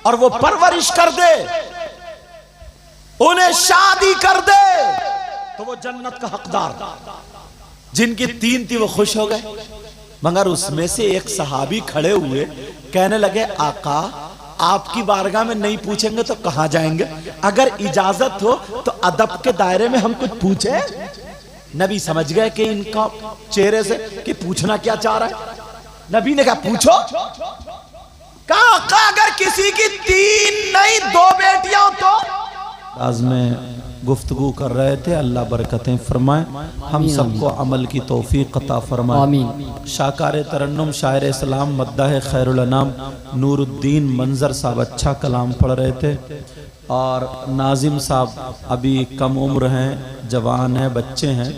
اور وہ پرورش کر دے، انہیں شادی کر دے، تو وہ جنت کا حقدار۔ جن کی 3 تھی وہ خوش ہو گئے، مگر اس میں سے ایک صحابی کھڑے ہوئے کہنے لگے آقا آپ کی بارگاہ میں نہیں پوچھیں گے تو کہاں جائیں گے؟ اگر اجازت ہو تو ادب کے دائرے میں ہم کچھ پوچھیں۔ نبی سمجھ گئے کہ ان کا چہرے سے کہ پوچھنا کیا چاہ رہا ہے۔ نبی نے کہا پوچھو۔ کہا آقا اگر کسی کی 3 نہیں 2 بیٹیاں تو؟ آج میں گفتگو کر رہے تھے، اللہ برکتیں فرمائیں، ہم سب کو عمل کی توفیق عطا فرمائیں۔ شاکار ترنم شاعر اسلام مداح خیر الانام نور الدین منظر صاحب اچھا کلام پڑھ رہے تھے، اور ناظم صاحب ابھی کم عمر ہیں، جوان ہیں، بچے ہیں،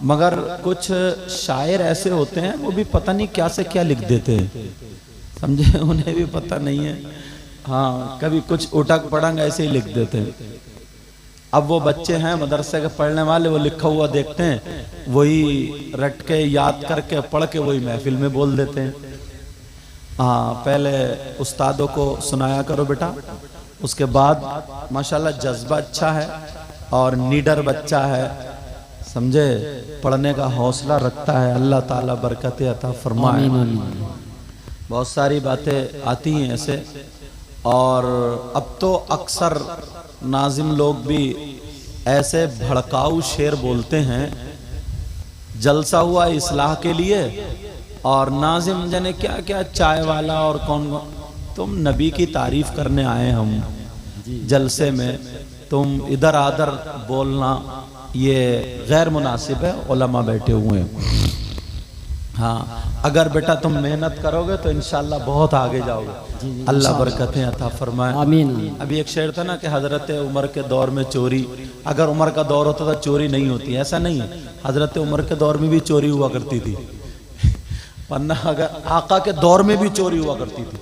مگر کچھ شاعر ایسے ہوتے ہیں وہ بھی پتہ نہیں کیا سے کیا لکھ دیتے ہیں، سمجھے، انہیں بھی پتہ نہیں ہے، ہاں کبھی کچھ اٹک پڑنگ ایسے ہی لکھ دیتے ہیں۔ اب وہ بچے ہیں مدرسے کے پڑھنے والے، وہ لکھا ہوا دیکھتے ہیں، وہی رٹ کے یاد کر کے پڑھ کے وہی محفل میں بول دیتے ہیں۔ ہاں پہلے استادوں کو سنایا کرو بیٹا، اس کے بعد ماشاءاللہ جذبہ اچھا ہے اور نیڈر بچہ ہے، سمجھے، پڑھنے کا حوصلہ رکھتا ہے، اللہ تعالیٰ برکت عطا فرمائے۔ بہت ساری باتیں آتی ہیں ایسے، اور اب تو اکثر ناظم لوگ بھی ایسے بھڑکاؤ شعر بولتے ہیں، جلسہ ہوا اصلاح کے لیے اور ناظم جانے کیا کیا چائے والا اور کون، تم نبی کی تعریف کرنے آئے ہم جلسے میں، تم ادھر آدھر بولنا یہ غیر مناسب ہے، علماء بیٹھے ہوئے ہیں۔ ہاں اگر بیٹا تم محنت کرو گے تو انشاءاللہ بہت آگے جاؤ گے، اللہ برکتیں عطا فرمائے۔ ابھی ایک شعر تھا نا کہ حضرت عمر کے دور میں چوری، اگر عمر کا دور ہوتا تھا چوری نہیں ہوتی، ایسا نہیں ہے، حضرت عمر کے دور میں بھی چوری ہوا کرتی تھی، ورنہ اگر آقا کے دور میں بھی چوری ہوا کرتی تھی،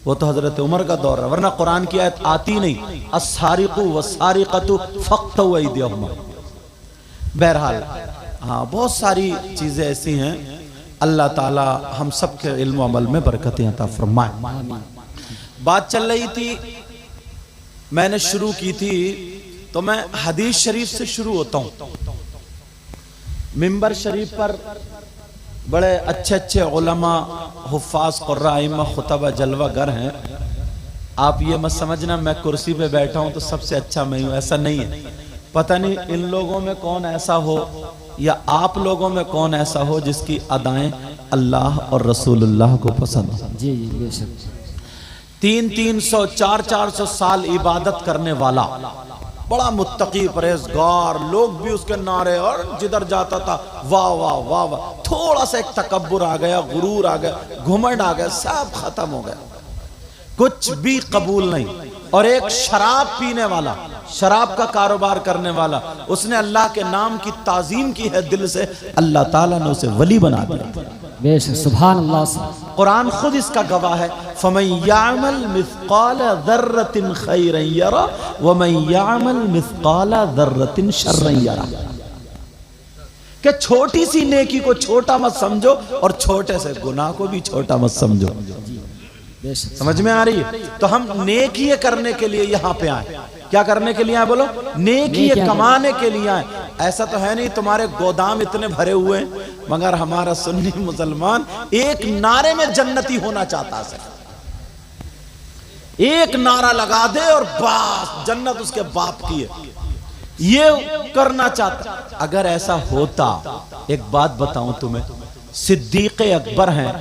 وہ تو حضرت عمر کا دور ہے، ورنہ قرآن کی آیت آتی نہیں السارق والسارقۃ فاقطعوا ایدیہما۔ بہرحال ہاں بہت ساری چیزیں ایسی ہیں، اللہ تعالی ہم سب کے علم و عمل میں برکتیں عطا فرمائے۔ بات چل رہی تھی، میں نے شروع کی تھی، تو میں حدیث شریف سے شروع ہوتا ہوں۔ منبر شریف پر بڑے اچھے اچھے علماء، حفاظ، قراء، ائمہ، خطبہ، جلوہ گر ہیں۔ آپ یہ مت سمجھنا میں کرسی پہ بیٹھا ہوں تو سب سے اچھا میں ہوں، ایسا نہیں ہے۔ پتہ نہیں ان لوگوں میں کون ایسا ہو یا آپ لوگوں میں کون ایسا ہو جس کی ادائیں اللہ اور رسول اللہ کو پسند ہو۔ جی بے شک۔ 300 400 سال عبادت کرنے والا، بڑا متقی پرہیزگار، لوگ بھی اس کے نعرے، اور جدھر جاتا تھا واہ واہ واہ واہ، تھوڑا سا ایک تکبر آ گیا، غرور آ گیا، گھمنڈ آ گیا، سب ختم ہو گیا، کچھ بھی قبول نہیں۔ اور ایک شراب پینے والا، شراب کا کاروبار کرنے والا، اس نے اللہ کے نام کی تعظیم کی ہے دل سے، اللہ تعالیٰ نے اسے ولی بنا دیا۔ بے شک، سبحان اللہ۔ قرآن خود اس کا گواہ ہے، فَمَن يَعْمَلْ مِثْقَالَ ذَرَّةٍ خَيْرًا يَرَهُ وَمَن يَعْمَلْ مِثْقَالَ ذَرَّةٍ شَرًّا يَرَهُ، کہ چھوٹی سی نیکی کو چھوٹا مت سمجھو اور چھوٹے سے گناہ کو بھی چھوٹا مت سمجھو۔ سمجھ میں آ رہی ہے؟ تو ہم نیکی کرنے کے لیے یہاں پہ آئے، کیا کرنے کے لیے آئے بولو؟ نیکی کمانے کے لیے آئے۔ ایسا تو ہے نہیں تمہارے گودام اتنے بھرے ہوئے ہیں، مگر ہمارا سنی مسلمان ایک نعرے میں جنتی ہونا چاہتا ہے، ایک نعرہ لگا دے اور بس جنت اس کے باپ کی ہے، یہ کرنا چاہتا۔ اگر ایسا ہوتا، ایک بات بتاؤں تمہیں، صدیق اکبر ہیں،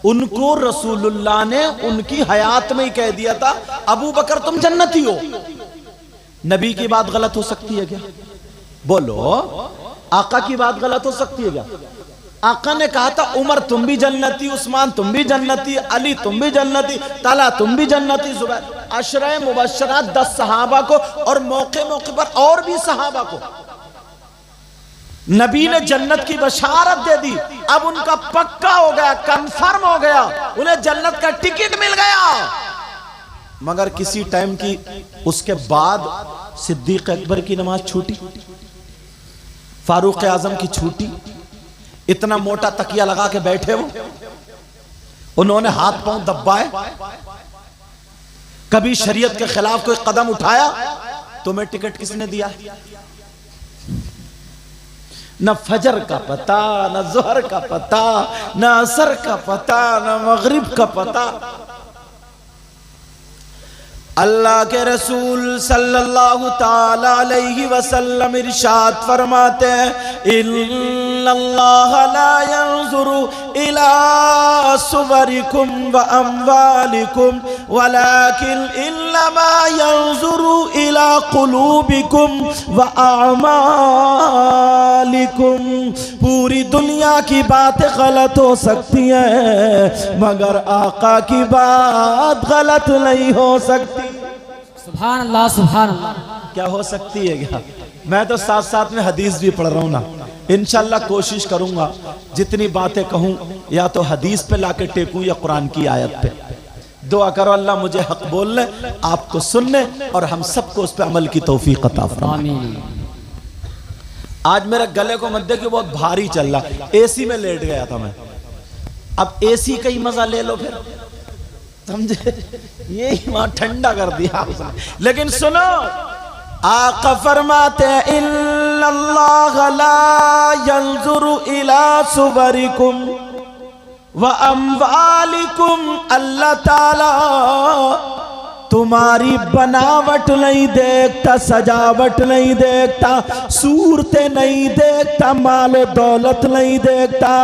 ان کو رسول اللہ نے ان کی حیات میں ہی کہہ دیا تھا ابو بکر تم جنتی ہو۔ نبی کی بات غلط ہو سکتی ہے کیا؟ بولو، آقا کی بات غلط ہو سکتی ہے کیا؟ آقا نے کہا تھا عمر تم بھی جنتی، عثمان تم بھی جنتی، علی تم بھی جنتی، طلحہ تم بھی جنتی، زبیر، عشرہ مبشرات 10 صحابہ کو، اور موقع موقع پر اور بھی صحابہ کو نبی نے جنت کی بشارت دے دی۔ اب ان کا پکا ہو گیا، کنفرم ہو گیا، انہیں جنت کا ٹکٹ مل گیا۔ مگر کسی ٹائم کی اس کے بعد صدیق اکبر کی نماز چھوٹی، فاروق اعظم کی چھوٹی، اتنا موٹا تکیہ لگا کے بیٹھے انہوں نے ہاتھ پاؤں دبائے، کبھی شریعت کے خلاف کوئی قدم اٹھایا؟ تمہیں ٹکٹ کس نے دیا؟ نہ فجر کا پتہ، نہ ظہر کا پتہ، نہ عصر کا پتہ، نہ مغرب کا پتہ۔ اللہ کے رسول صلی اللہ تعالی علیہ وسلم ارشاد فرماتے ہیں ان اللہ لا ينظر الى صورکم و اموالکم ولكن انما ينظر الى قلوبکم و اعمالکم۔ پوری دنیا کی باتیں غلط ہو سکتی ہیں مگر آقا کی بات غلط نہیں ہو سکتی۔ سبحان اللہ سبحان اللہ۔ کیا ہو سکتی ہے کیا؟ میں تو ساتھ ساتھ میں حدیث بھی پڑھ رہا ہوں نا، انشاءاللہ کوشش کروں گا جتنی باتیں کہوں یا تو حدیث پہ لا کے ٹیکوں یا قرآن کی آیت پہ۔ دعا کرو اللہ مجھے حق بولنے، آپ کو سننے اور ہم سب کو اس پہ عمل کی توفیق عطا فرمائے۔ آمین۔ آج میرے گلے کو مت دیکھو بہت بھاری چل رہا، اے سی میں لیٹ گیا تھا میں، اب اے سی کا ہی مزہ لے لو پھر، سمجھے؟ یہی وہاں ٹھنڈا کر دیا۔ لیکن سنو، آقا فرماتے ہیں ان اللہ لا ينظر الى صورکم و اموالکم، اللہ تعالی تمہاری بناوٹ نہیں دیکھتا، سجاوٹ نہیں دیکھتا، صورتیں نہیں دیکھتا، مال و دولت نہیں دیکھتا،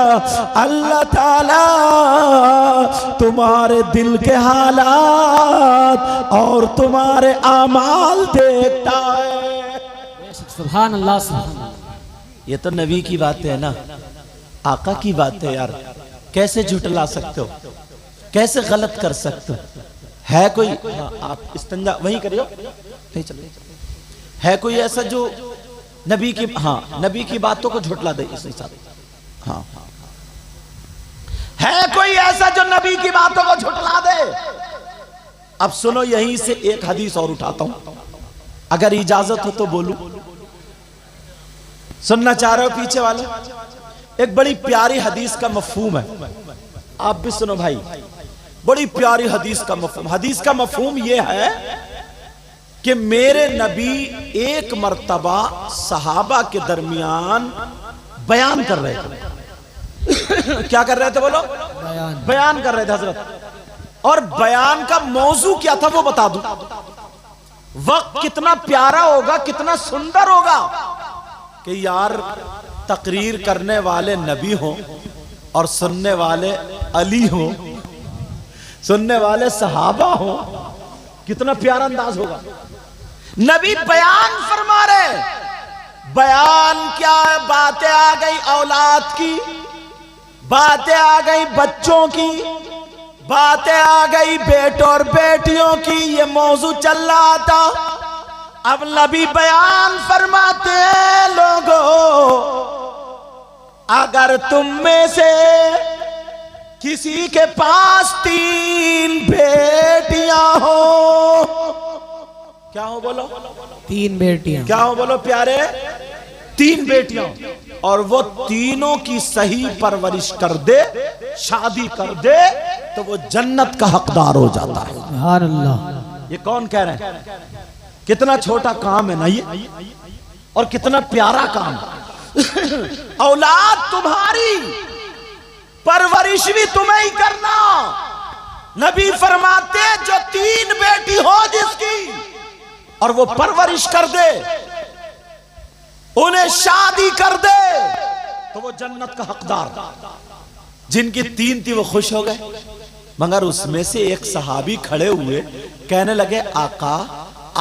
اللہ تعالیٰ تمہارے دل کے حالات اور تمہارے اعمال دیکھتا ہے۔ سبحان اللہ سبحان اللہ۔ یہ تو نبی کی بات ہے نا، آقا کی بات ہے یار، کیسے جھٹلا سکتے ہو، کیسے غلط کر سکتے ہو؟ ہے کوئی، آپ استنجا وہیں کریو، نہیں چلے، ہے کوئی ایسا جو نبی کی، ہاں نبی کی باتوں کو جھٹلا دے اس حساب، ہاں ہے کوئی ایسا جو نبی کی باتوں کو جھٹلا دے؟ اب سنو، یہیں سے ایک حدیث اور اٹھاتا ہوں، اگر اجازت ہو تو بولوں، سننا چاہ رہے ہو پیچھے والے؟ ایک بڑی پیاری حدیث کا مفہوم ہے، آپ بھی سنو بھائی، بڑی پیاری حدیث کا مفہوم۔ حدیث کا مفہوم یہ ہے کہ میرے نبی ایک مرتبہ صحابہ کے درمیان بیان کر رہے تھے۔ کیا کر رہے تھے بولو؟ بیان کر رہے تھے حضرت، اور بیان کا موضوع کیا تھا وہ بتا دوں۔ وقت کتنا پیارا ہوگا، کتنا سندر ہوگا کہ یار تقریر کرنے والے نبی ہوں اور سننے والے علی ہوں، سننے والے صحابہ ہوں، کتنا پیارا انداز ہوگا۔ نبی بیان فرما رہے، بیان کیا ہے؟ باتیں آ گئی اولاد کی، باتیں آ گئی بچوں کی، باتیں آ گئی بیٹوں اور بیٹیوں کی، یہ موضوع چل رہا تھا۔ اب نبی بیان فرماتے ہیں لوگوں، اگر تم میں سے کسی کے پاس 3 بیٹیاں ہو، کیا ہو بولو؟ 3 بیٹیاں، کیا ہو بولو پیارے؟ 3 بیٹیاں، اور وہ تینوں کی صحیح پرورش کر دے، شادی کر دے، تو وہ جنت کا حقدار ہو جاتا ہے۔ سبحان اللہ۔ یہ کون کہہ رہے ہیں؟ کتنا چھوٹا کام ہے نا یہ، اور کتنا پیارا کام۔ اولاد تمہاری، پرورش بھی تمہیں ہی کرنا۔ نبی فرماتے جو 3 بیٹی ہو جس کی، اور وہ پرورش کر دے، انہیں شادی کر دے، تو وہ جنت کا حقدار۔ جن کی 3 تھی وہ خوش ہو گئے، مگر اس میں سے ایک صحابی کھڑے ہوئے، کہنے لگے آقا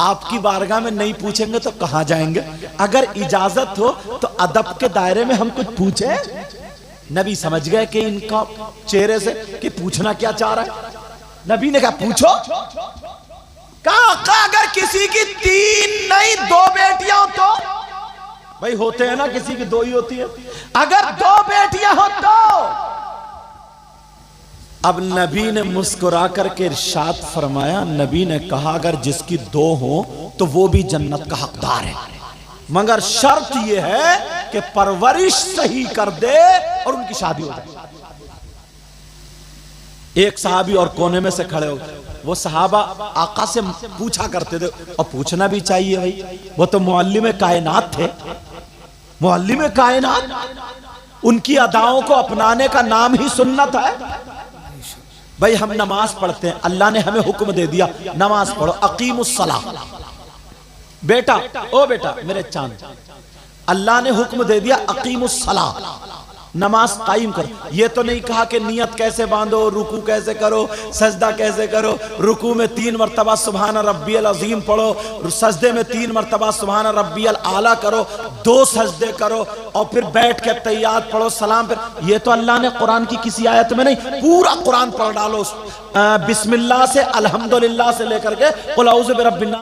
آپ کی بارگاہ میں نہیں پوچھیں گے تو کہاں جائیں گے؟ اگر اجازت ہو تو ادب کے دائرے میں ہم کچھ پوچھیں۔ نبی سمجھ گئے کہ ان کا چہرے سے کہ پوچھنا کیا چاہ رہا ہے۔ نبی نے کہا پوچھو۔ کہا آقا اگر کسی کی 3 نہیں 2 بیٹیاں ہو تو؟ بھائی ہوتے ہیں نا، کسی کی 2 ہی ہوتی ہے، اگر 2 بیٹیاں ہو تو؟ اب نبی نے مسکرا کر کے ارشاد فرمایا، نبی نے کہا اگر جس کی 2 ہوں تو وہ بھی جنت کا حقدار ہے، مگر شرط یہ ہے کہ پرورش صحیح کر دے اور ان کی شادی ہو جائے۔ ایک صحابی اور کونے میں سے کھڑے ہو گئے. وہ صحابہ آقا سے پوچھا کرتے تھے اور پوچھنا بھی چاہیے بھائی، وہ تو معلم کائنات تھے، معلم کائنات، ان کی اداؤں کو اپنانے کا نام ہی سنت ہے. بھائی ہم نماز پڑھتے ہیں، اللہ نے ہمیں حکم دے دیا نماز پڑھو، اقیم الصلاۃ. بیٹا او بیٹا میرے چاند، اللہ نے حکم دے دیا اقیم الصلاۃ، نماز قائم کرو. یہ تو نہیں کہا کہ نیت کیسے باندھو، رکوع کیسے کرو، سجدہ کیسے کرو. رکوع میں 3 مرتبہ سبحان ربی العظیم پڑھو، سجدے میں 3 مرتبہ سبحان ربی الاعلیٰ کرو، 2 سجدے کرو اور پھر بیٹھ کے تحیات پڑھو، سلام پھر. یہ تو اللہ نے قرآن کی کسی آیت میں نہیں، پورا قرآن پڑھ ڈالو بسم اللہ سے الحمدللہ سے لے کر کے قل اعوذ برب الناس.